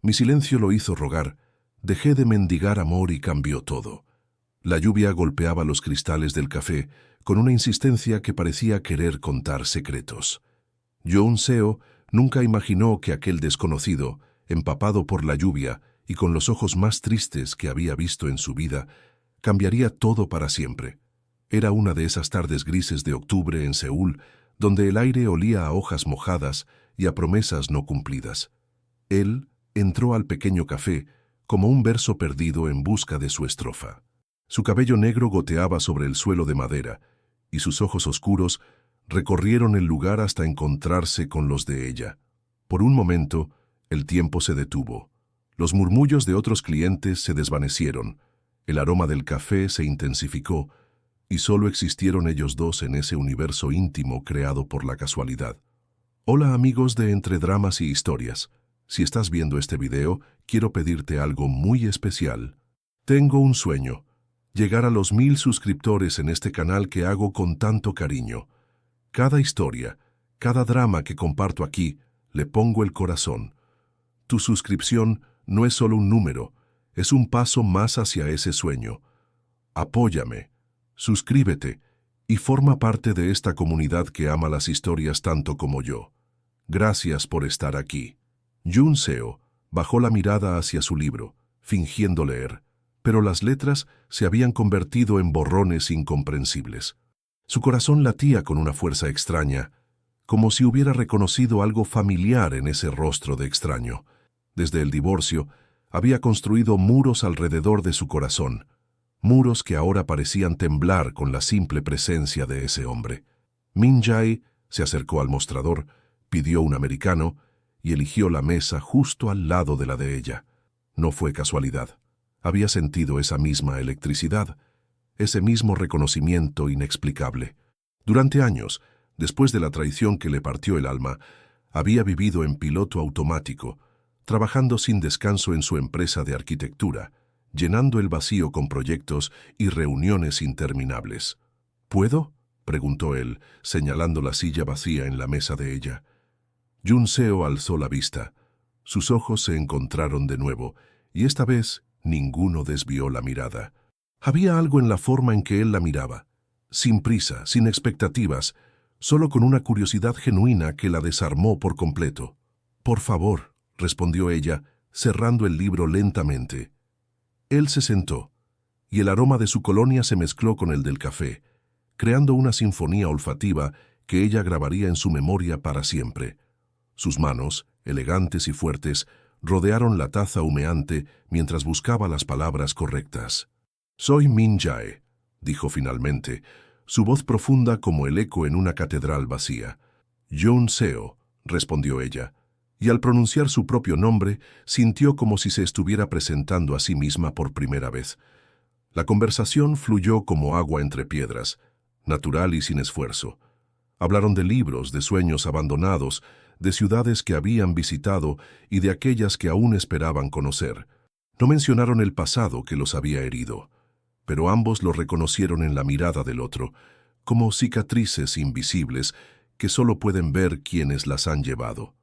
Mi silencio lo hizo rogar. Dejé de mendigar amor y cambió todo. La lluvia golpeaba los cristales del café con una insistencia que parecía querer contar secretos. Yoon Seo nunca imaginó que aquel desconocido, empapado por la lluvia y con los ojos más tristes que había visto en su vida, cambiaría todo para siempre. Era una de esas tardes grises de octubre en Seúl, donde el aire olía a hojas mojadas y a promesas no cumplidas. Él entró al pequeño café como un verso perdido en busca de su estrofa. Su cabello negro goteaba sobre el suelo de madera, y sus ojos oscuros recorrieron el lugar hasta encontrarse con los de ella. Por un momento, el tiempo se detuvo. Los murmullos de otros clientes se desvanecieron, el aroma del café se intensificó, y solo existieron ellos dos en ese universo íntimo creado por la casualidad. Hola amigos de Entre Dramas y Historias. Si estás viendo este video, quiero pedirte algo muy especial. Tengo un sueño: llegar a los 1000 suscriptores en este canal que hago con tanto cariño. Cada historia, cada drama que comparto aquí, le pongo el corazón. Tu suscripción no es solo un número, es un paso más hacia ese sueño. Apóyame, suscríbete y forma parte de esta comunidad que ama las historias tanto como yo. Gracias por estar aquí. Yoon Seo bajó la mirada hacia su libro, fingiendo leer, pero las letras se habían convertido en borrones incomprensibles. Su corazón latía con una fuerza extraña, como si hubiera reconocido algo familiar en ese rostro de extraño. Desde el divorcio, había construido muros alrededor de su corazón, muros que ahora parecían temblar con la simple presencia de ese hombre. Min Jae se acercó al mostrador, pidió un americano y eligió la mesa justo al lado de la de ella. No fue casualidad. Había sentido esa misma electricidad, ese mismo reconocimiento inexplicable. Durante años, después de la traición que le partió el alma, había vivido en piloto automático, trabajando sin descanso en su empresa de arquitectura, llenando el vacío con proyectos y reuniones interminables. ¿Puedo?, preguntó él, señalando la silla vacía en la mesa de ella. Yoon Seo alzó la vista. Sus ojos se encontraron de nuevo, y esta vez ninguno desvió la mirada. Había algo en la forma en que él la miraba, sin prisa, sin expectativas, solo con una curiosidad genuina que la desarmó por completo. «Por favor», respondió ella, cerrando el libro lentamente. Él se sentó, y el aroma de su colonia se mezcló con el del café, creando una sinfonía olfativa que ella grabaría en su memoria para siempre. Sus manos, elegantes y fuertes, rodearon la taza humeante mientras buscaba las palabras correctas. «Soy Min Jae», dijo finalmente, su voz profunda como el eco en una catedral vacía. «Yoon Seo», respondió ella, y al pronunciar su propio nombre, sintió como si se estuviera presentando a sí misma por primera vez. La conversación fluyó como agua entre piedras, natural y sin esfuerzo. Hablaron de libros, de sueños abandonados, de ciudades que habían visitado y de aquellas que aún esperaban conocer. No mencionaron el pasado que los había herido, pero ambos lo reconocieron en la mirada del otro, como cicatrices invisibles que solo pueden ver quienes las han llevado.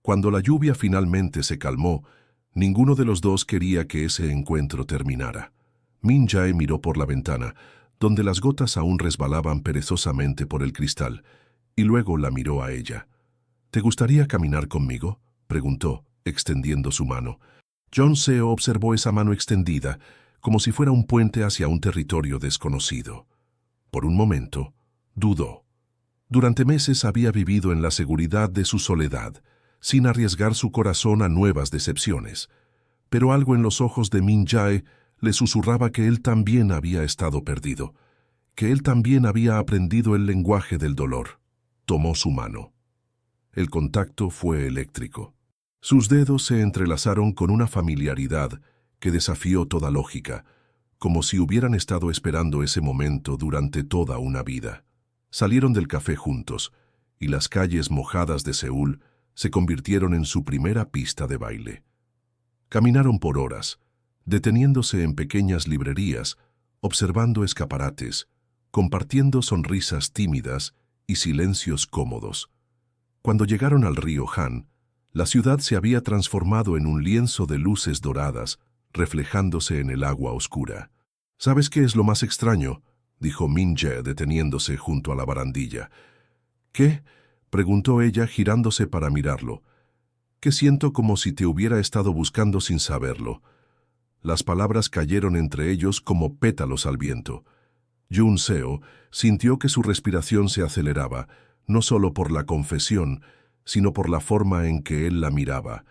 Cuando la lluvia finalmente se calmó, ninguno de los dos quería que ese encuentro terminara. Min Jae miró por la ventana, donde las gotas aún resbalaban perezosamente por el cristal, y luego la miró a ella. «¿Te gustaría caminar conmigo?», preguntó, extendiendo su mano. Yoon Seo observó esa mano extendida, como si fuera un puente hacia un territorio desconocido. Por un momento, dudó. Durante meses había vivido en la seguridad de su soledad, sin arriesgar su corazón a nuevas decepciones. Pero algo en los ojos de Min Jae le susurraba que él también había estado perdido, que él también había aprendido el lenguaje del dolor. Tomó su mano. El contacto fue eléctrico. Sus dedos se entrelazaron con una familiaridad que desafió toda lógica, como si hubieran estado esperando ese momento durante toda una vida. Salieron del café juntos, y las calles mojadas de Seúl se convirtieron en su primera pista de baile. Caminaron por horas, deteniéndose en pequeñas librerías, observando escaparates, compartiendo sonrisas tímidas y silencios cómodos. Cuando llegaron al río Han, La ciudad se había transformado en un lienzo de luces doradas, reflejándose en el agua oscura. ¿Sabes qué es lo más extraño?, dijo Min-jae deteniéndose junto a la barandilla. ¿Qué?, preguntó ella girándose para mirarlo. Que siento como si te hubiera estado buscando sin saberlo. Las palabras cayeron entre ellos como pétalos al viento. Jun-seo sintió que su respiración se aceleraba, no solo por la confesión, sino por la forma en que él la miraba,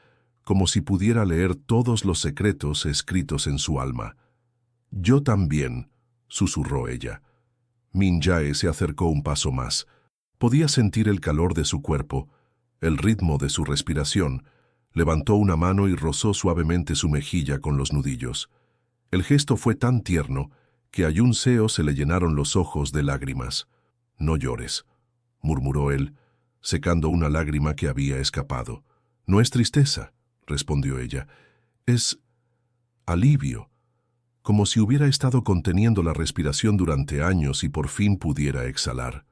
como si pudiera leer todos los secretos escritos en su alma. «Yo también», susurró ella. Min-jae se acercó un paso más. Podía sentir el calor de su cuerpo, el ritmo de su respiración. Levantó una mano y rozó suavemente su mejilla con los nudillos. El gesto fue tan tierno que a Jun-seo se le llenaron los ojos de lágrimas. «No llores», murmuró él, secando una lágrima que había escapado. «No es tristeza», respondió ella. «Es alivio, como si hubiera estado conteniendo la respiración durante años y por fin pudiera exhalar».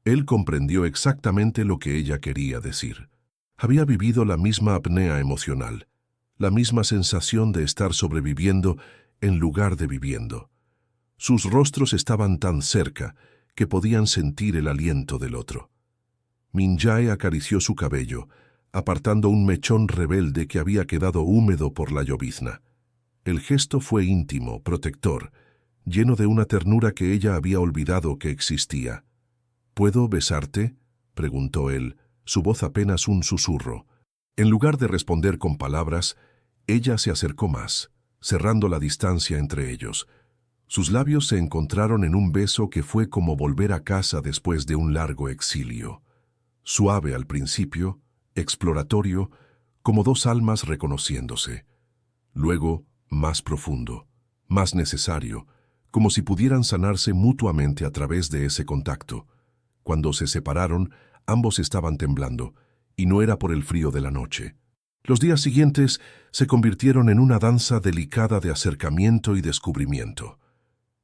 Él comprendió exactamente lo que ella quería decir. Había vivido la misma apnea emocional, la misma sensación de estar sobreviviendo en lugar de viviendo. Sus rostros estaban tan cerca que podían sentir el aliento del otro. Min-jae acarició su cabello, apartando un mechón rebelde que había quedado húmedo por la llovizna. El gesto fue íntimo, protector, lleno de una ternura que ella había olvidado que existía. «¿Puedo besarte?», preguntó él, su voz apenas un susurro. En lugar de responder con palabras, ella se acercó más, cerrando la distancia entre ellos. Sus labios se encontraron en un beso que fue como volver a casa después de un largo exilio. Suave al principio, exploratorio, como dos almas reconociéndose. Luego, más profundo, más necesario, como si pudieran sanarse mutuamente a través de ese contacto. Cuando se separaron, ambos estaban temblando, y no era por el frío de la noche. Los días siguientes se convirtieron en una danza delicada de acercamiento y descubrimiento.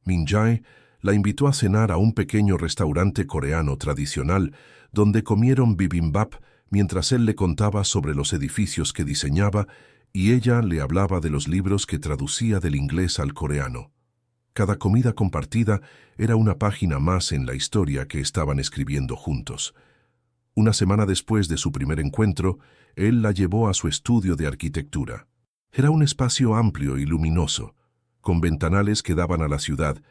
Min-jae la invitó a cenar a un pequeño restaurante coreano tradicional donde comieron bibimbap mientras él le contaba sobre los edificios que diseñaba y ella le hablaba de los libros que traducía del inglés al coreano. Cada comida compartida era una página más en la historia que estaban escribiendo juntos. Una semana después de su primer encuentro, él la llevó a su estudio de arquitectura. Era un espacio amplio y luminoso, con ventanales que daban a la ciudad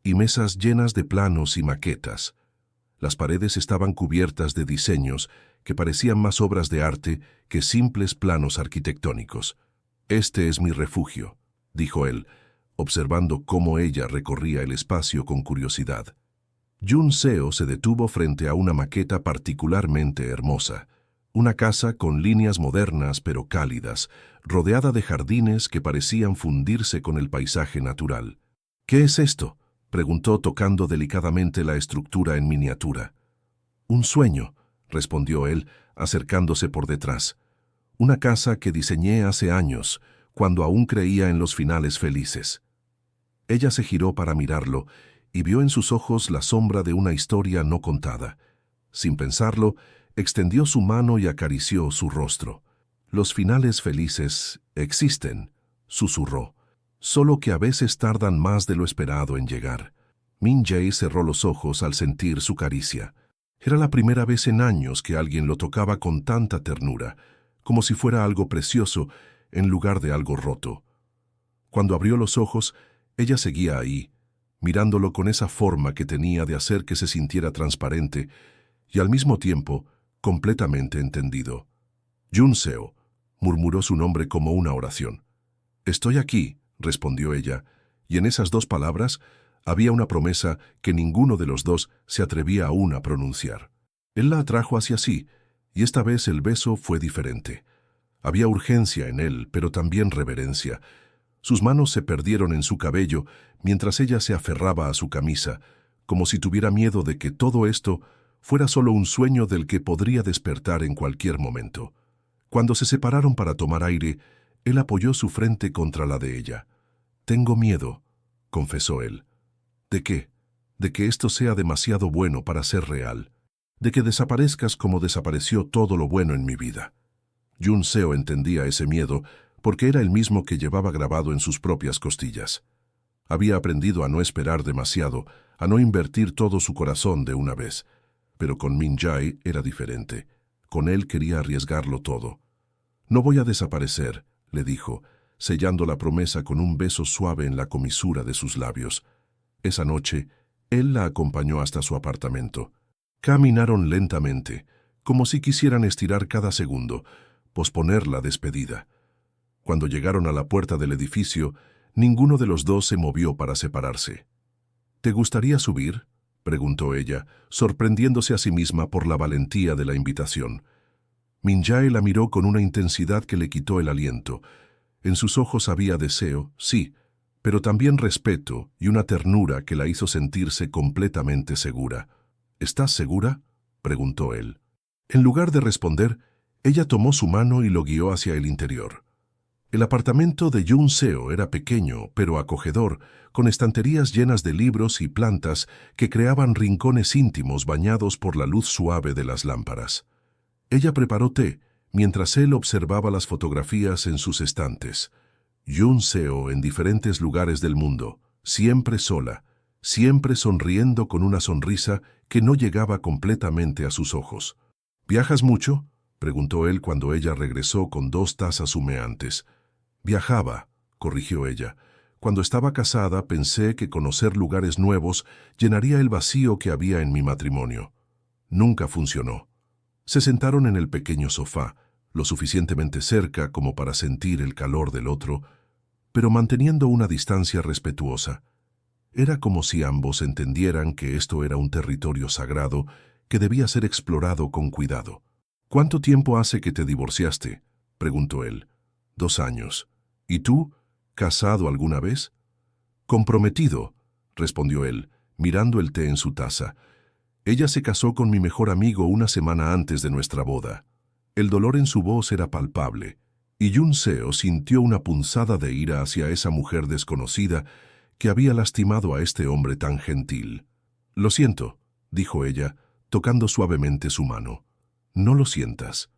y mesas llenas de planos y maquetas. Las paredes estaban cubiertas de diseños que parecían más obras de arte que simples planos arquitectónicos. «Este es mi refugio», dijo él, observando cómo ella recorría el espacio con curiosidad. Jun-seo se detuvo frente a una maqueta particularmente hermosa, una casa con líneas modernas pero cálidas, rodeada de jardines que parecían fundirse con el paisaje natural. «¿Qué es esto?», preguntó tocando delicadamente la estructura en miniatura. «Un sueño», respondió él, acercándose por detrás. «Una casa que diseñé hace años, cuando aún creía en los finales felices». Ella se giró para mirarlo y vio en sus ojos la sombra de una historia no contada. Sin pensarlo, extendió su mano y acarició su rostro. «Los finales felices existen», susurró, «solo que a veces tardan más de lo esperado en llegar». Min-jae cerró los ojos al sentir su caricia. Era la primera vez en años que alguien lo tocaba con tanta ternura, como si fuera algo precioso en lugar de algo roto. Cuando abrió los ojos, ella seguía ahí, mirándolo con esa forma que tenía de hacer que se sintiera transparente y al mismo tiempo completamente entendido. «Jun-seo», murmuró su nombre como una oración. «Estoy aquí», respondió ella, y en esas dos palabras había una promesa que ninguno de los dos se atrevía aún a pronunciar. Él la atrajo hacia sí, y esta vez el beso fue diferente. Había urgencia en él, pero también reverencia. Sus manos se perdieron en su cabello mientras ella se aferraba a su camisa, como si tuviera miedo de que todo esto fuera solo un sueño del que podría despertar en cualquier momento. Cuando se separaron para tomar aire, él apoyó su frente contra la de ella. «Tengo miedo», confesó él. «¿De qué? De que esto sea demasiado bueno para ser real. De que desaparezcas como desapareció todo lo bueno en mi vida». Jun Seo entendía ese miedo porque era el mismo que llevaba grabado en sus propias costillas. Había aprendido a no esperar demasiado, a no invertir todo su corazón de una vez. Pero con Min Jae era diferente. Con él quería arriesgarlo todo. «No voy a desaparecer», le dijo, sellando la promesa con un beso suave en la comisura de sus labios. Esa noche, él la acompañó hasta su apartamento. Caminaron lentamente, como si quisieran estirar cada segundo, posponer la despedida. Cuando llegaron a la puerta del edificio, ninguno de los dos se movió para separarse. «¿Te gustaría subir?», preguntó ella, sorprendiéndose a sí misma por la valentía de la invitación. Min Jae la miró con una intensidad que le quitó el aliento. En sus ojos había deseo, sí, pero también respeto y una ternura que la hizo sentirse completamente segura. «¿Estás segura?», preguntó él. En lugar de responder, ella tomó su mano y lo guió hacia el interior. El apartamento de Jun Seo era pequeño, pero acogedor, con estanterías llenas de libros y plantas que creaban rincones íntimos bañados por la luz suave de las lámparas. Ella preparó té, mientras él observaba las fotografías en sus estantes. Jun Seo en diferentes lugares del mundo, siempre sola, siempre sonriendo con una sonrisa que no llegaba completamente a sus ojos. «¿Viajas mucho?», preguntó él cuando ella regresó con 2 tazas humeantes. «Viajaba», corrigió ella. «Cuando estaba casada pensé que conocer lugares nuevos llenaría el vacío que había en mi matrimonio. Nunca funcionó». Se sentaron en el pequeño sofá, lo suficientemente cerca como para sentir el calor del otro, pero manteniendo una distancia respetuosa. Era como si ambos entendieran que esto era un territorio sagrado que debía ser explorado con cuidado. «¿Cuánto tiempo hace que te divorciaste?», preguntó él. «2 años. ¿Y tú? ¿Casado alguna vez?». «Comprometido», respondió él, mirando el té en su taza. «Ella se casó con mi mejor amigo una semana antes de nuestra boda». El dolor en su voz era palpable, y Jun Seo sintió una punzada de ira hacia esa mujer desconocida que había lastimado a este hombre tan gentil. «Lo siento», dijo ella, tocando suavemente su mano. «No lo sientas.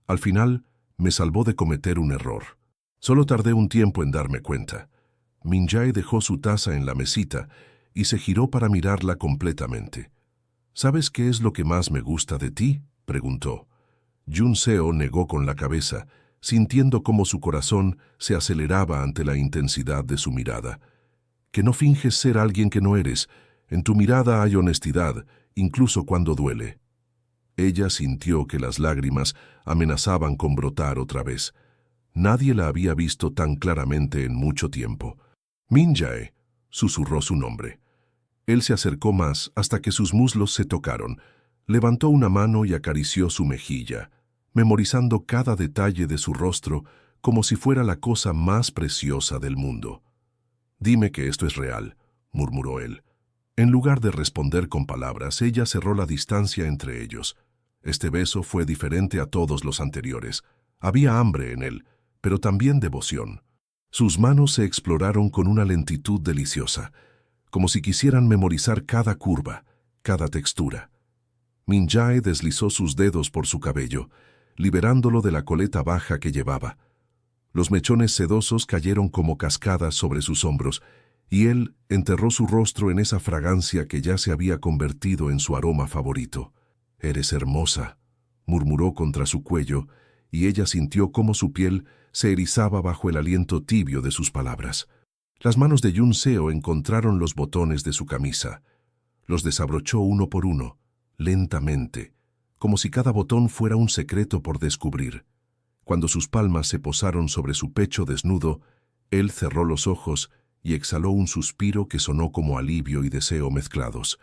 Al final, me salvó de cometer un error. Solo tardé un tiempo en darme cuenta». Min Jae dejó su taza en la mesita y se giró para mirarla completamente. «¿Sabes qué es lo que más me gusta de ti?», preguntó. Jun Seo negó con la cabeza, sintiendo cómo su corazón se aceleraba ante la intensidad de su mirada. «Que no finges ser alguien que no eres. En tu mirada hay honestidad, incluso cuando duele». Ella sintió que las lágrimas amenazaban con brotar otra vez. Nadie la había visto tan claramente en mucho tiempo. «Min Jae», susurró su nombre. Él se acercó más hasta que sus muslos se tocaron. Levantó una mano y acarició su mejilla, memorizando cada detalle de su rostro como si fuera la cosa más preciosa del mundo. «Dime que esto es real», murmuró él. En lugar de responder con palabras, ella cerró la distancia entre ellos. Este beso fue diferente a todos los anteriores. Había hambre en él, pero también devoción. Sus manos se exploraron con una lentitud deliciosa, como si quisieran memorizar cada curva, cada textura. Min Jae deslizó sus dedos por su cabello, liberándolo de la coleta baja que llevaba. Los mechones sedosos cayeron como cascadas sobre sus hombros, y él enterró su rostro en esa fragancia que ya se había convertido en su aroma favorito. «Eres hermosa», murmuró contra su cuello, y ella sintió cómo su piel se erizaba bajo el aliento tibio de sus palabras. Las manos de Jun Seo encontraron los botones de su camisa. Los desabrochó uno por uno, lentamente, como si cada botón fuera un secreto por descubrir. Cuando sus palmas se posaron sobre su pecho desnudo, él cerró los ojos y exhaló un suspiro que sonó como alivio y deseo mezclados.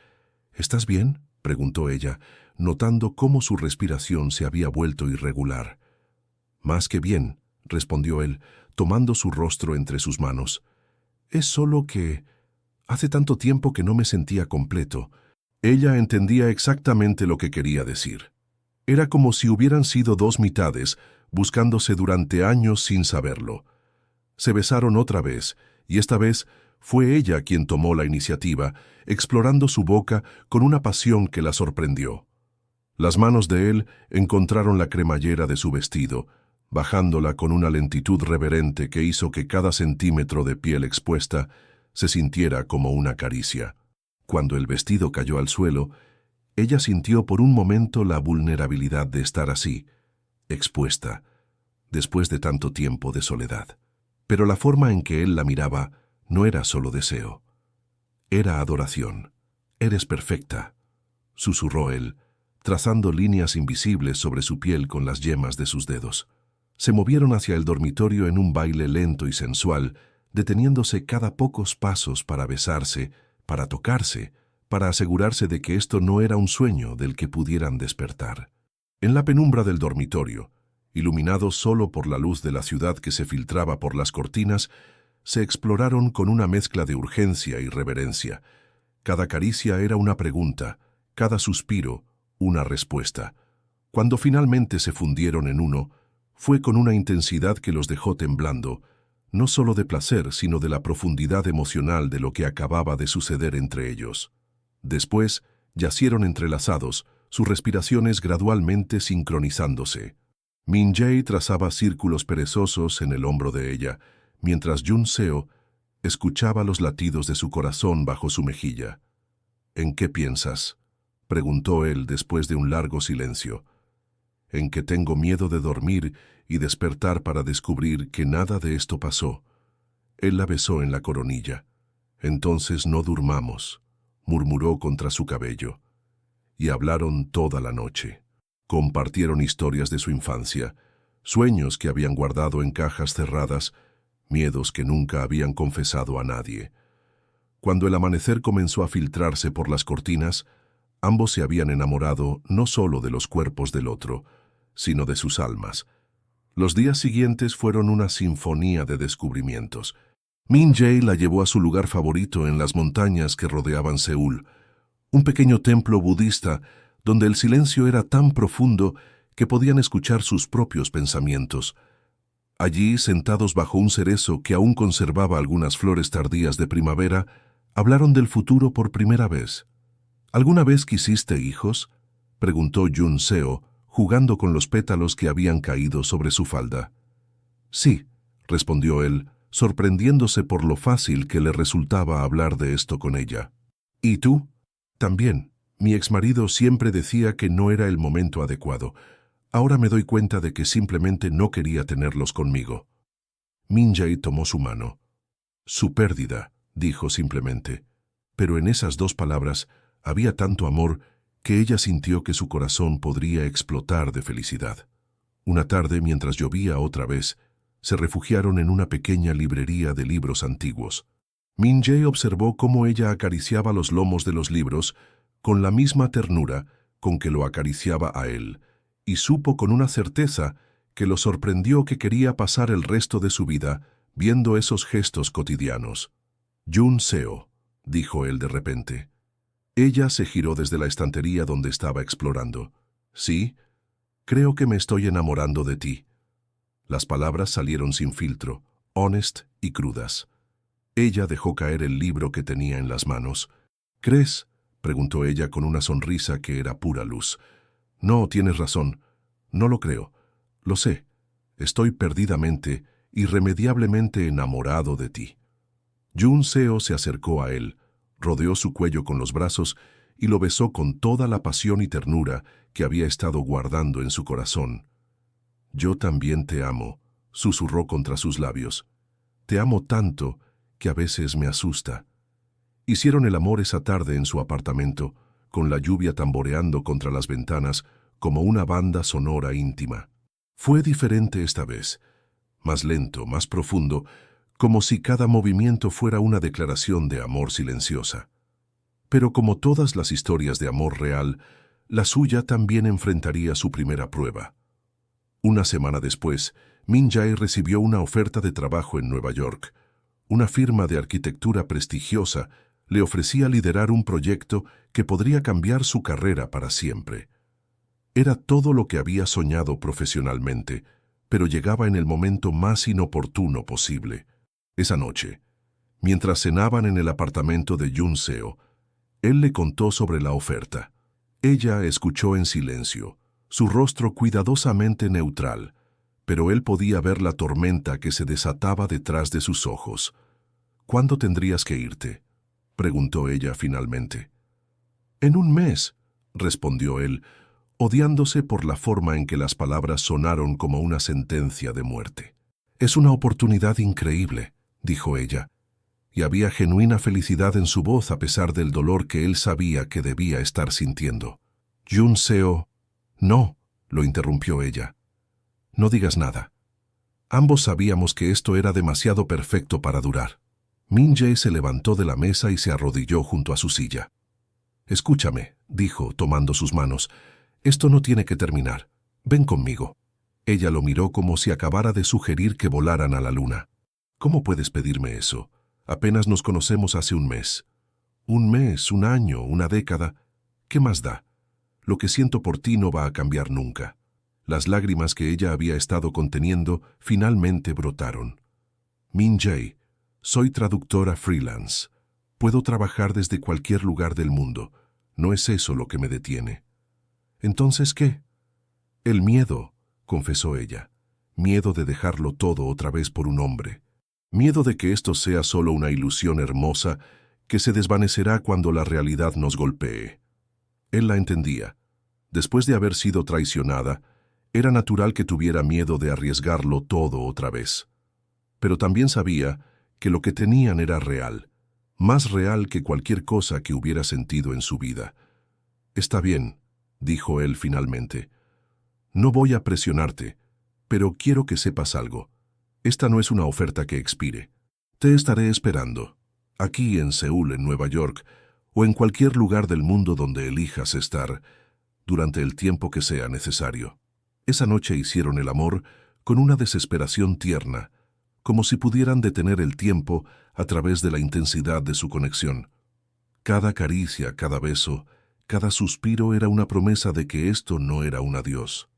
«¿Estás bien?», preguntó ella, notando cómo su respiración se había vuelto irregular. «Más que bien», respondió él, tomando su rostro entre sus manos. «Es solo que hace tanto tiempo que no me sentía completo». Ella entendía exactamente lo que quería decir. Era como si hubieran sido 2 mitades, buscándose durante años sin saberlo. Se besaron otra vez, y esta vez fue ella quien tomó la iniciativa, explorando su boca con una pasión que la sorprendió. Las manos de él encontraron la cremallera de su vestido, bajándola con una lentitud reverente que hizo que cada centímetro de piel expuesta se sintiera como una caricia. Cuando el vestido cayó al suelo, ella sintió por un momento la vulnerabilidad de estar así, expuesta, después de tanto tiempo de soledad. Pero la forma en que él la miraba no era solo deseo. Era adoración. «Eres perfecta», susurró él, trazando líneas invisibles sobre su piel con las yemas de sus dedos. Se movieron hacia el dormitorio en un baile lento y sensual, deteniéndose cada pocos pasos para besarse, para tocarse, para asegurarse de que esto no era un sueño del que pudieran despertar. En la penumbra del dormitorio, iluminado solo por la luz de la ciudad que se filtraba por las cortinas, se exploraron con una mezcla de urgencia y reverencia. Cada caricia era una pregunta, cada suspiro una respuesta. Cuando finalmente se fundieron en uno, fue con una intensidad que los dejó temblando, no solo de placer, sino de la profundidad emocional de lo que acababa de suceder entre ellos. Después, yacieron entrelazados, sus respiraciones gradualmente sincronizándose. Min-jae trazaba círculos perezosos en el hombro de ella, mientras Jun-seo escuchaba los latidos de su corazón bajo su mejilla. «¿En qué piensas?», preguntó él después de un largo silencio. «En que tengo miedo de dormir y despertar para descubrir que nada de esto pasó». Él la besó en la coronilla. «Entonces no durmamos», murmuró contra su cabello. Y hablaron toda la noche. Compartieron historias de su infancia, sueños que habían guardado en cajas cerradas, miedos que nunca habían confesado a nadie. Cuando el amanecer comenzó a filtrarse por las cortinas, ambos se habían enamorado no solo de los cuerpos del otro, sino de sus almas. Los días siguientes fueron una sinfonía de descubrimientos. Min-jae la llevó a su lugar favorito en las montañas que rodeaban Seúl, un pequeño templo budista donde el silencio era tan profundo que podían escuchar sus propios pensamientos. Allí, sentados bajo un cerezo que aún conservaba algunas flores tardías de primavera, hablaron del futuro por primera vez. «¿Alguna vez quisiste hijos?», preguntó Jun-seo, jugando con los pétalos que habían caído sobre su falda. «Sí», respondió él, sorprendiéndose por lo fácil que le resultaba hablar de esto con ella. «¿Y tú?». «También. Mi exmarido siempre decía que no era el momento adecuado. Ahora me doy cuenta de que simplemente no quería tenerlos conmigo». Min-jae tomó su mano. «Su pérdida», dijo simplemente. Pero en esas dos palabras había tanto amor que ella sintió que su corazón podría explotar de felicidad. Una tarde, mientras llovía otra vez, se refugiaron en una pequeña librería de libros antiguos. Min-jae observó cómo ella acariciaba los lomos de los libros con la misma ternura con que lo acariciaba a él, y supo con una certeza que lo sorprendió que quería pasar el resto de su vida viendo esos gestos cotidianos. «Jun-seo», dijo él de repente. Ella se giró desde la estantería donde estaba explorando. «Sí, creo que me estoy enamorando de ti». Las palabras salieron sin filtro, honest y crudas. Ella dejó caer el libro que tenía en las manos. «¿Crees?», preguntó ella con una sonrisa que era pura luz. «No, tienes razón. No lo creo. Lo sé. Estoy perdidamente, irremediablemente enamorado de ti». Jun-seo se acercó a él, rodeó su cuello con los brazos y lo besó con toda la pasión y ternura que había estado guardando en su corazón. «Yo también te amo», susurró contra sus labios. «Te amo tanto que a veces me asusta». Hicieron el amor esa tarde en su apartamento, con la lluvia tamboreando contra las ventanas como una banda sonora íntima. Fue diferente esta vez, más lento, más profundo, como si cada movimiento fuera una declaración de amor silenciosa. Pero como todas las historias de amor real, la suya también enfrentaría su primera prueba. Una semana después, Min-jae recibió una oferta de trabajo en Nueva York. Una firma de arquitectura prestigiosa le ofrecía liderar un proyecto que podría cambiar su carrera para siempre. Era todo lo que había soñado profesionalmente, pero llegaba en el momento más inoportuno posible. Esa noche, mientras cenaban en el apartamento de Jun-seo, él le contó sobre la oferta. Ella escuchó en silencio, su rostro cuidadosamente neutral, pero él podía ver la tormenta que se desataba detrás de sus ojos. «¿Cuándo tendrías que irte?», preguntó ella finalmente. «En un mes», respondió él, odiándose por la forma en que las palabras sonaron como una sentencia de muerte. «Es una oportunidad increíble», dijo ella, y había genuina felicidad en su voz a pesar del dolor que él sabía que debía estar sintiendo. «Jun Seo...» «No», lo interrumpió ella. «No digas nada». Ambos sabíamos que esto era demasiado perfecto para durar. Min Jae se levantó de la mesa y se arrodilló junto a su silla. «Escúchame», dijo, tomando sus manos. «Esto no tiene que terminar. Ven conmigo». Ella lo miró como si acabara de sugerir que volaran a la luna. «¿Cómo puedes pedirme eso? Apenas nos conocemos hace un mes. Un mes, un año, una década. ¿Qué más da? Lo que siento por ti no va a cambiar nunca». Las lágrimas que ella había estado conteniendo finalmente brotaron. «Min Jae, soy traductora freelance. Puedo trabajar desde cualquier lugar del mundo. No es eso lo que me detiene». «¿Entonces qué?» «El miedo», confesó ella. «Miedo de dejarlo todo otra vez por un hombre. Miedo de que esto sea solo una ilusión hermosa que se desvanecerá cuando la realidad nos golpee». Él la entendía. Después de haber sido traicionada, era natural que tuviera miedo de arriesgarlo todo otra vez. Pero también sabía que lo que tenían era real, más real que cualquier cosa que hubiera sentido en su vida. «Está bien», dijo él finalmente. «No voy a presionarte, pero quiero que sepas algo. Esta no es una oferta que expire. Te estaré esperando, aquí en Seúl, en Nueva York, o en cualquier lugar del mundo donde elijas estar, durante el tiempo que sea necesario». Esa noche hicieron el amor con una desesperación tierna, como si pudieran detener el tiempo a través de la intensidad de su conexión. Cada caricia, cada beso, cada suspiro era una promesa de que esto no era un adiós.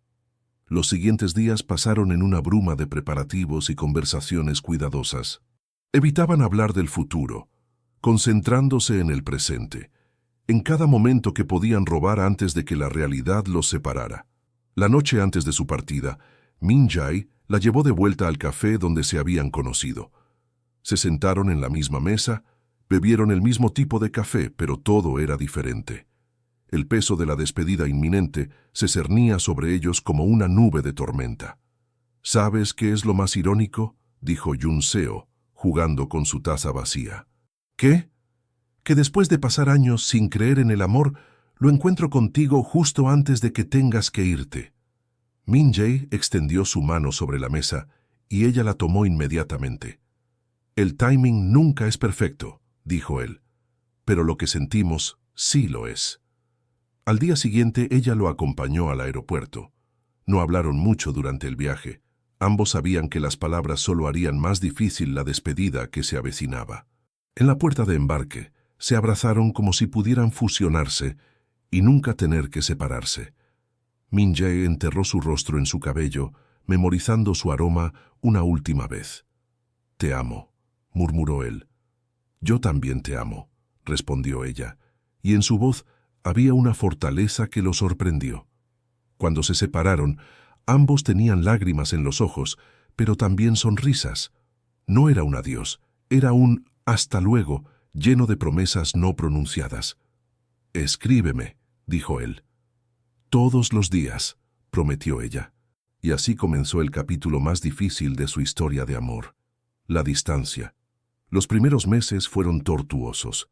Los siguientes días pasaron en una bruma de preparativos y conversaciones cuidadosas. Evitaban hablar del futuro, concentrándose en el presente, en cada momento que podían robar antes de que la realidad los separara. La noche antes de su partida, Min Jae la llevó de vuelta al café donde se habían conocido. Se sentaron en la misma mesa, bebieron el mismo tipo de café, pero todo era diferente. El peso de la despedida inminente se cernía sobre ellos como una nube de tormenta. «¿Sabes qué es lo más irónico?», dijo Jun Seo, jugando con su taza vacía. «¿Qué? Que después de pasar años sin creer en el amor, lo encuentro contigo justo antes de que tengas que irte». Min Jae extendió su mano sobre la mesa y ella la tomó inmediatamente. «El timing nunca es perfecto», dijo él, «pero lo que sentimos sí lo es». Al día siguiente ella lo acompañó al aeropuerto. No hablaron mucho durante el viaje. Ambos sabían que las palabras solo harían más difícil la despedida que se avecinaba. En la puerta de embarque, se abrazaron como si pudieran fusionarse y nunca tener que separarse. Min Jae enterró su rostro en su cabello, memorizando su aroma una última vez. «Te amo», murmuró él. «Yo también te amo», respondió ella, y en su voz había una fortaleza que lo sorprendió. Cuando se separaron, ambos tenían lágrimas en los ojos, pero también sonrisas. No era un adiós, era un «hasta luego», lleno de promesas no pronunciadas. «Escríbeme», dijo él. «Todos los días», prometió ella. Y así comenzó el capítulo más difícil de su historia de amor. La distancia. Los primeros meses fueron tortuosos.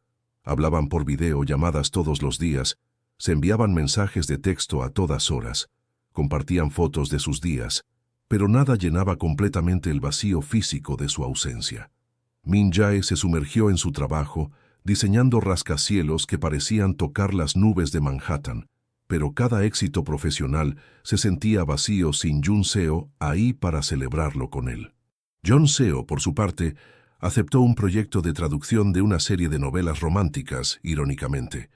Hablaban por videollamadas todos los días, se enviaban mensajes de texto a todas horas, compartían fotos de sus días, pero nada llenaba completamente el vacío físico de su ausencia. Min Jae se sumergió en su trabajo, diseñando rascacielos que parecían tocar las nubes de Manhattan, pero cada éxito profesional se sentía vacío sin Jun Seo ahí para celebrarlo con él. Jun Seo, por su parte, aceptó un proyecto de traducción de una serie de novelas románticas, irónicamente,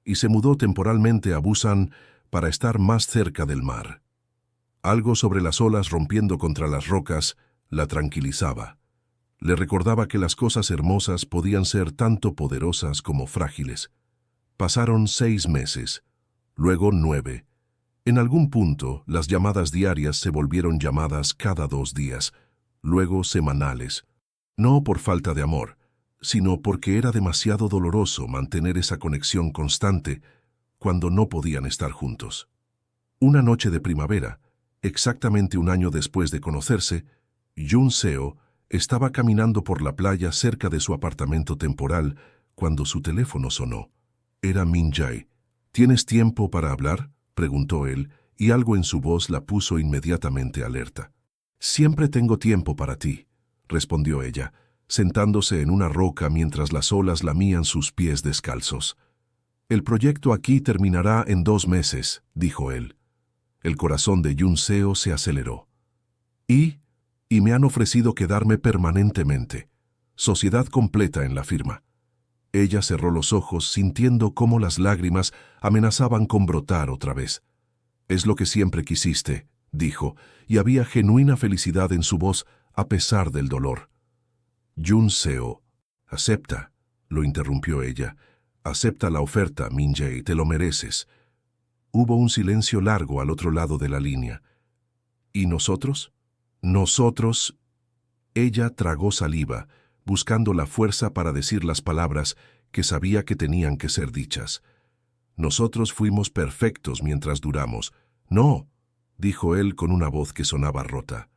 y se mudó temporalmente a Busan para estar más cerca del mar. Algo sobre las olas rompiendo contra las rocas la tranquilizaba. Le recordaba que las cosas hermosas podían ser tanto poderosas como frágiles. Pasaron 6 meses, luego 9, En algún punto, las llamadas diarias se volvieron llamadas cada 2 días, luego semanales. No por falta de amor, sino porque era demasiado doloroso mantener esa conexión constante cuando no podían estar juntos. Una noche de primavera, exactamente 1 año después de conocerse, Jun Seo estaba caminando por la playa cerca de su apartamento temporal cuando su teléfono sonó. Era Min Jae. ¿Tienes tiempo para hablar?, preguntó él, y algo en su voz la puso inmediatamente alerta. Siempre tengo tiempo para ti, respondió ella, sentándose en una roca mientras las olas lamían sus pies descalzos. El proyecto aquí terminará en 2 meses, dijo él. El corazón de Jun Seo se aceleró. Y me han ofrecido quedarme permanentemente. Sociedad completa en la firma. Ella cerró los ojos sintiendo cómo las lágrimas amenazaban con brotar otra vez. Es lo que siempre quisiste, dijo, y había genuina felicidad en su voz a pesar del dolor. Jun Seo, acepta, lo interrumpió ella. Acepta la oferta, Min Jae, te lo mereces. Hubo un silencio largo al otro lado de la línea. ¿Y nosotros? Nosotros. Ella tragó saliva, buscando la fuerza para decir las palabras que sabía que tenían que ser dichas. Nosotros fuimos perfectos mientras duramos. No, dijo él con una voz que sonaba rota.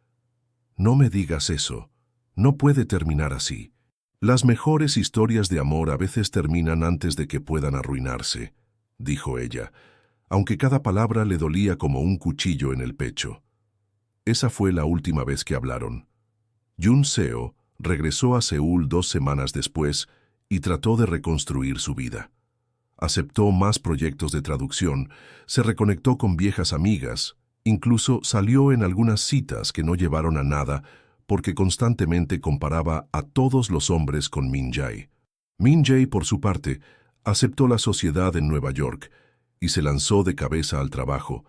No me digas eso. No puede terminar así. Las mejores historias de amor a veces terminan antes de que puedan arruinarse, dijo ella, aunque cada palabra le dolía como un cuchillo en el pecho. Esa fue la última vez que hablaron. Jun Seo regresó a Seúl 2 semanas después y trató de reconstruir su vida. Aceptó más proyectos de traducción, se reconectó con viejas amigas, incluso salió en algunas citas que no llevaron a nada porque constantemente comparaba a todos los hombres con Min Jae. Min Jae, por su parte, aceptó la sociedad en Nueva York y se lanzó de cabeza al trabajo.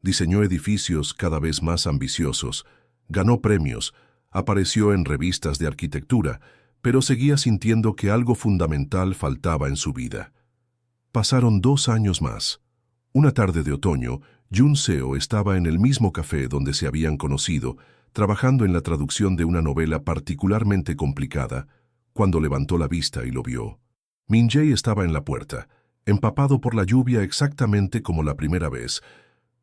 Diseñó edificios cada vez más ambiciosos, ganó premios, apareció en revistas de arquitectura, pero seguía sintiendo que algo fundamental faltaba en su vida. Pasaron 2 años más. Una tarde de otoño, Jun Seo estaba en el mismo café donde se habían conocido, trabajando en la traducción de una novela particularmente complicada, cuando levantó la vista y lo vio. Min Jae estaba en la puerta, empapado por la lluvia exactamente como la primera vez,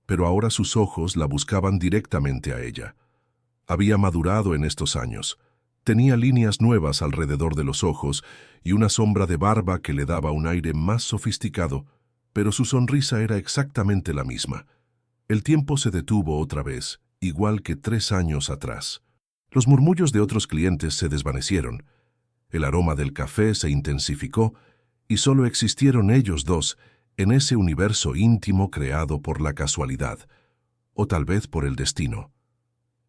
pero ahora sus ojos la buscaban directamente a ella. Había madurado en estos años. Tenía líneas nuevas alrededor de los ojos y una sombra de barba que le daba un aire más sofisticado, pero su sonrisa era exactamente la misma. El tiempo se detuvo otra vez, igual que 3 años atrás. Los murmullos de otros clientes se desvanecieron. El aroma del café se intensificó y solo existieron ellos dos en ese universo íntimo creado por la casualidad, o tal vez por el destino.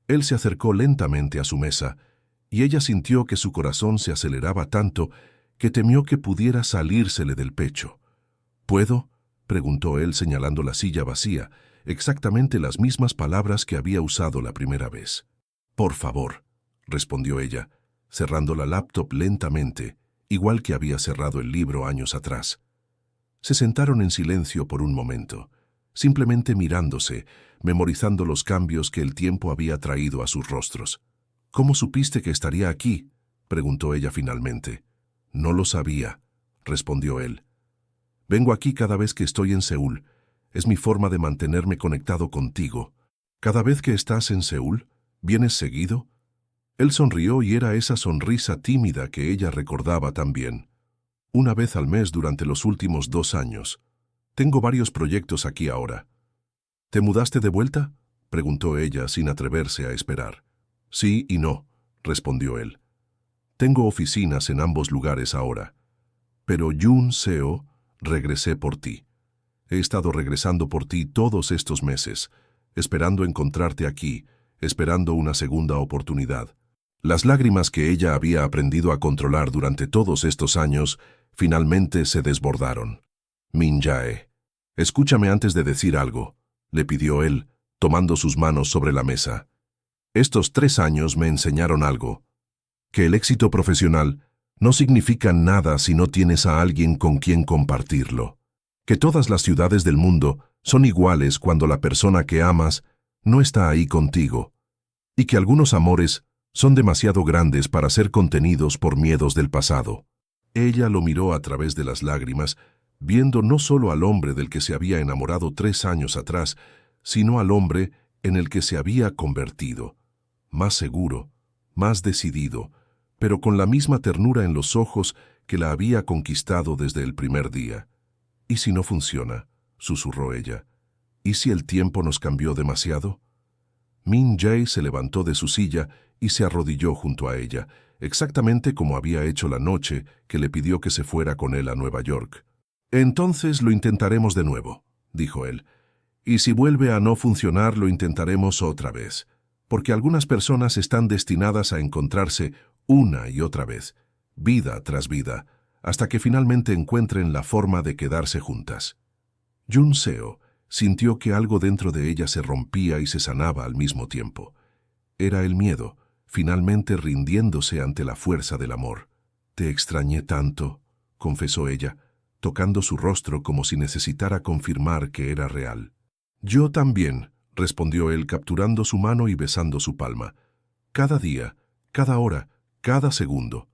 Él se acercó lentamente a su mesa, y ella sintió que su corazón se aceleraba tanto que temió que pudiera salírsele del pecho. ¿Puedo?, preguntó él señalando la silla vacía, exactamente las mismas palabras que había usado la primera vez. Por favor, respondió ella, cerrando la laptop lentamente, igual que había cerrado el libro años atrás. Se sentaron en silencio por un momento, simplemente mirándose, memorizando los cambios que el tiempo había traído a sus rostros. ¿Cómo supiste que estaría aquí?, preguntó ella finalmente. No lo sabía, respondió él. Vengo aquí cada vez que estoy en Seúl. Es mi forma de mantenerme conectado contigo. ¿Cada vez que estás en Seúl, vienes seguido? Él sonrió y era esa sonrisa tímida que ella recordaba también. 1 vez al mes durante los últimos 2 años. Tengo varios proyectos aquí ahora. ¿Te mudaste de vuelta?, preguntó ella sin atreverse a esperar. Sí y no, respondió él. Tengo oficinas en ambos lugares ahora. Pero Jun Seo, regresé por ti. He estado regresando por ti todos estos meses, esperando encontrarte aquí, esperando una segunda oportunidad. Las lágrimas que ella había aprendido a controlar durante todos estos años finalmente se desbordaron. Min Jae, escúchame antes de decir algo, le pidió él, tomando sus manos sobre la mesa. Estos 3 años me enseñaron algo, que el éxito profesional no significa nada si no tienes a alguien con quien compartirlo, que todas las ciudades del mundo son iguales cuando la persona que amas no está ahí contigo, y que algunos amores son demasiado grandes para ser contenidos por miedos del pasado. Ella lo miró a través de las lágrimas, viendo no solo al hombre del que se había enamorado 3 años atrás, sino al hombre en el que se había convertido, más seguro, más decidido, pero con la misma ternura en los ojos que la había conquistado desde el primer día. «¿Y si no funciona?», susurró ella. «¿Y si el tiempo nos cambió demasiado?». Min Jae se levantó de su silla y se arrodilló junto a ella, exactamente como había hecho la noche que le pidió que se fuera con él a Nueva York. «Entonces lo intentaremos de nuevo», dijo él. «Y si vuelve a no funcionar, lo intentaremos otra vez, porque algunas personas están destinadas a encontrarse una y otra vez, vida tras vida, hasta que finalmente encuentren la forma de quedarse juntas». Jun Seo sintió que algo dentro de ella se rompía y se sanaba al mismo tiempo. Era el miedo, finalmente rindiéndose ante la fuerza del amor. «Te extrañé tanto», confesó ella, tocando su rostro como si necesitara confirmar que era real. «Yo también», respondió él capturando su mano y besando su palma. «Cada día, cada hora, cada segundo».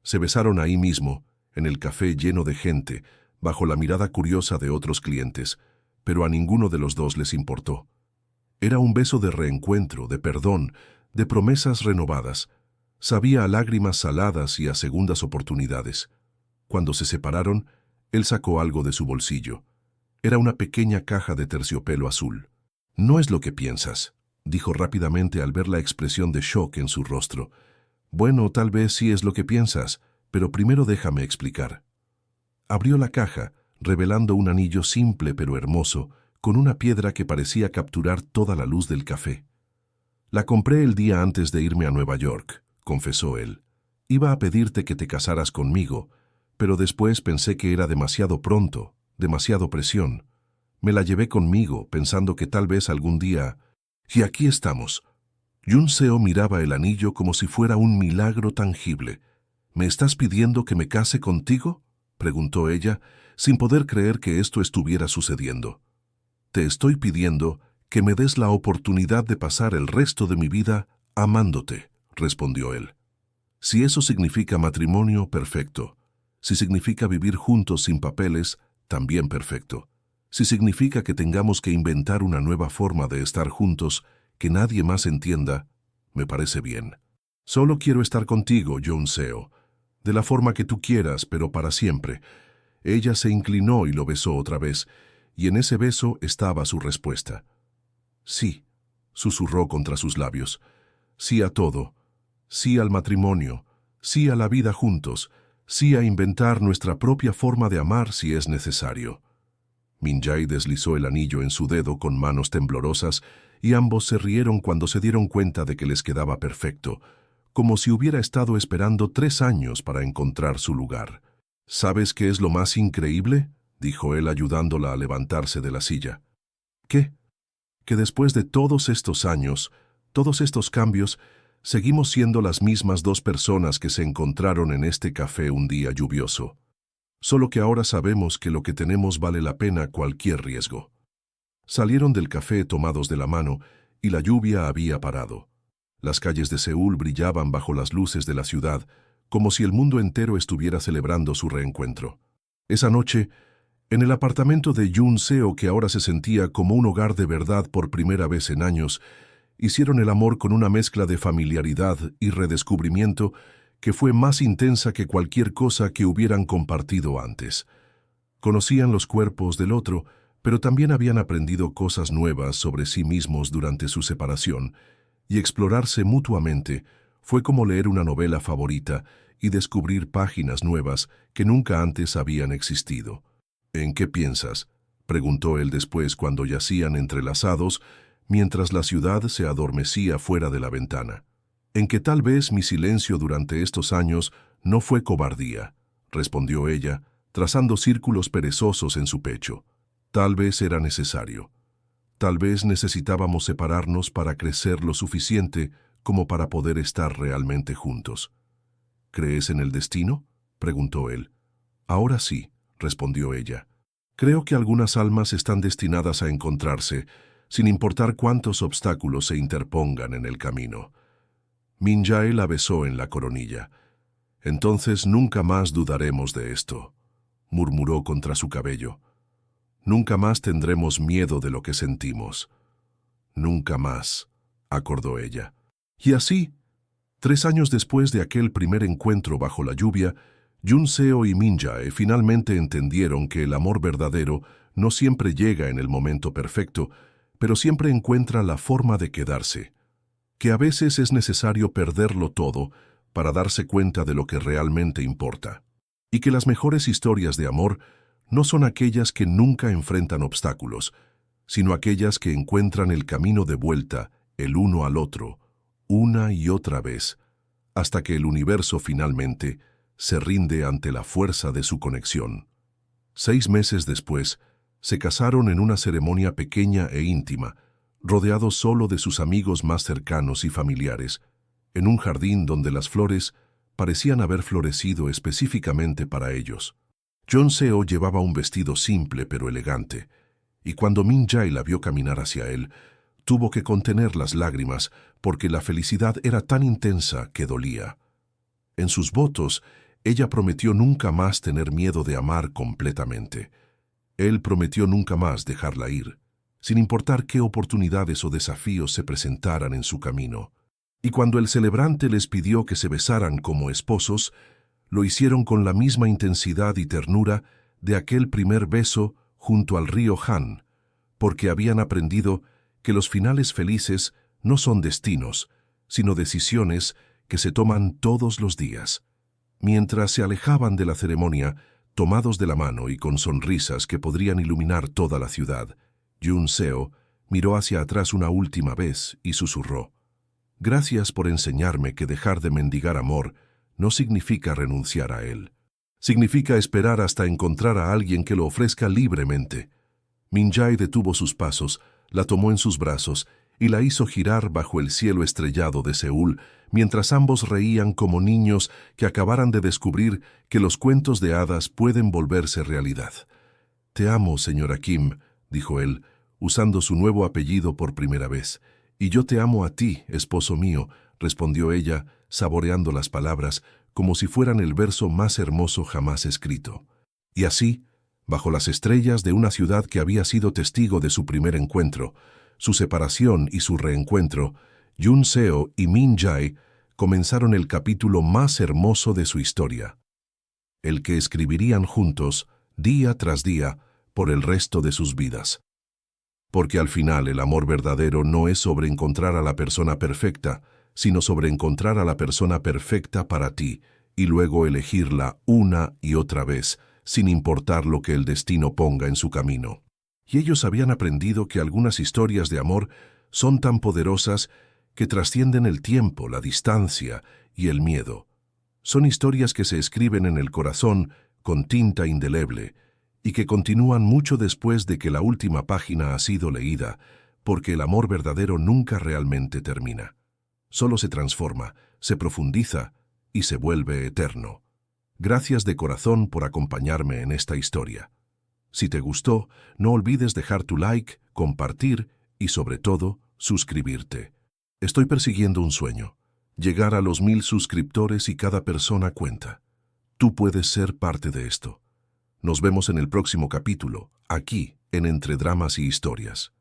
Se besaron ahí mismo, en el café lleno de gente, bajo la mirada curiosa de otros clientes, pero a ninguno de los dos les importó. Era un beso de reencuentro, de perdón, de promesas renovadas. Sabía a lágrimas saladas y a segundas oportunidades. Cuando se separaron, él sacó algo de su bolsillo. Era una pequeña caja de terciopelo azul. «No es lo que piensas», dijo rápidamente al ver la expresión de shock en su rostro. «Bueno, tal vez sí es lo que piensas, pero primero déjame explicar». Abrió la caja, revelando un anillo simple pero hermoso, con una piedra que parecía capturar toda la luz del café. «La compré el día antes de irme a Nueva York», confesó él. «Iba a pedirte que te casaras conmigo, pero después pensé que era demasiado pronto, demasiado presión. Me la llevé conmigo, pensando que tal vez algún día... Y aquí estamos». Jun Seo miraba el anillo como si fuera un milagro tangible. «¿Me estás pidiendo que me case contigo?», preguntó ella, sin poder creer que esto estuviera sucediendo. «Te estoy pidiendo que me des la oportunidad de pasar el resto de mi vida amándote», respondió él. «Si eso significa matrimonio, perfecto. Si significa vivir juntos sin papeles, también perfecto. Si significa que tengamos que inventar una nueva forma de estar juntos que nadie más entienda, me parece bien. Solo quiero estar contigo, Jun Seo, de la forma que tú quieras, pero para siempre». Ella se inclinó y lo besó otra vez, y en ese beso estaba su respuesta. «Sí», susurró contra sus labios. «Sí a todo. Sí al matrimonio. Sí a la vida juntos. Sí a inventar nuestra propia forma de amar si es necesario». Min Jae deslizó el anillo en su dedo con manos temblorosas y ambos se rieron cuando se dieron cuenta de que les quedaba perfecto, como si hubiera estado esperando 3 años para encontrar su lugar. «¿Sabes qué es lo más increíble?», dijo él ayudándola a levantarse de la silla. «¿Qué?». «Que después de todos estos años, todos estos cambios, seguimos siendo las mismas 2 personas que se encontraron en este café un día lluvioso. Solo que ahora sabemos que lo que tenemos vale la pena cualquier riesgo». Salieron del café tomados de la mano y la lluvia había parado. Las calles de Seúl brillaban bajo las luces de la ciudad, como si el mundo entero estuviera celebrando su reencuentro. Esa noche, en el apartamento de Jun Seo, que ahora se sentía como un hogar de verdad por primera vez en años, hicieron el amor con una mezcla de familiaridad y redescubrimiento que fue más intensa que cualquier cosa que hubieran compartido antes. Conocían los cuerpos del otro, pero también habían aprendido cosas nuevas sobre sí mismos durante su separación, y explorarse mutuamente fue como leer una novela favorita y descubrir páginas nuevas que nunca antes habían existido. «¿En qué piensas?», preguntó él después cuando yacían entrelazados mientras la ciudad se adormecía fuera de la ventana. «En que tal vez mi silencio durante estos años no fue cobardía», respondió ella, trazando círculos perezosos en su pecho. «Tal vez era necesario. Tal vez necesitábamos separarnos para crecer lo suficiente como para poder estar realmente juntos». «¿Crees en el destino?», preguntó él. «Ahora sí», respondió ella. Creo que algunas almas están destinadas a encontrarse, sin importar cuántos obstáculos se interpongan en el camino. Min Jae la besó en la coronilla. Entonces nunca más dudaremos de esto, murmuró contra su cabello. Nunca más tendremos miedo de lo que sentimos. Nunca más, acordó ella. Y así, 3 años después de aquel primer encuentro bajo la lluvia, Jun Seo y Min Jae finalmente entendieron que el amor verdadero no siempre llega en el momento perfecto, pero siempre encuentra la forma de quedarse, que a veces es necesario perderlo todo para darse cuenta de lo que realmente importa, y que las mejores historias de amor no son aquellas que nunca enfrentan obstáculos, sino aquellas que encuentran el camino de vuelta el uno al otro, una y otra vez, hasta que el universo finalmente se rinde ante la fuerza de su conexión. 6 meses después, se casaron en una ceremonia pequeña e íntima, rodeados solo de sus amigos más cercanos y familiares, en un jardín donde las flores parecían haber florecido específicamente para ellos. Jun Seo llevaba un vestido simple pero elegante, y cuando Min Jae la vio caminar hacia él, tuvo que contener las lágrimas porque la felicidad era tan intensa que dolía. En sus votos, ella prometió nunca más tener miedo de amar completamente. Él prometió nunca más dejarla ir, sin importar qué oportunidades o desafíos se presentaran en su camino. Y cuando el celebrante les pidió que se besaran como esposos, lo hicieron con la misma intensidad y ternura de aquel primer beso junto al río Han, porque habían aprendido que los finales felices no son destinos, sino decisiones que se toman todos los días. Mientras se alejaban de la ceremonia, tomados de la mano y con sonrisas que podrían iluminar toda la ciudad, Jun Seo miró hacia atrás una última vez y susurró: «Gracias por enseñarme que dejar de mendigar amor no significa renunciar a él. Significa esperar hasta encontrar a alguien que lo ofrezca libremente». Min Jae detuvo sus pasos, la tomó en sus brazos y la hizo girar bajo el cielo estrellado de Seúl, mientras ambos reían como niños que acabaran de descubrir que los cuentos de hadas pueden volverse realidad. «Te amo, señora Kim», dijo él, usando su nuevo apellido por primera vez. «Y yo te amo a ti, esposo mío», respondió ella, saboreando las palabras como si fueran el verso más hermoso jamás escrito. Y así, bajo las estrellas de una ciudad que había sido testigo de su primer encuentro, su separación y su reencuentro, Jun Seo y Min Jae comenzaron el capítulo más hermoso de su historia, el que escribirían juntos día tras día por el resto de sus vidas. Porque al final el amor verdadero no es sobre encontrar a la persona perfecta, sino sobre encontrar a la persona perfecta para ti y luego elegirla una y otra vez, sin importar lo que el destino ponga en su camino. Y ellos habían aprendido que algunas historias de amor son tan poderosas que trascienden el tiempo, la distancia y el miedo. Son historias que se escriben en el corazón con tinta indeleble y que continúan mucho después de que la última página ha sido leída, porque el amor verdadero nunca realmente termina. Solo se transforma, se profundiza y se vuelve eterno. Gracias de corazón por acompañarme en esta historia. Si te gustó, no olvides dejar tu like, compartir y, sobre todo, suscribirte. Estoy persiguiendo un sueño: llegar a los 1000 suscriptores y cada persona cuenta. Tú puedes ser parte de esto. Nos vemos en el próximo capítulo, aquí, en Entre Dramas y Historias.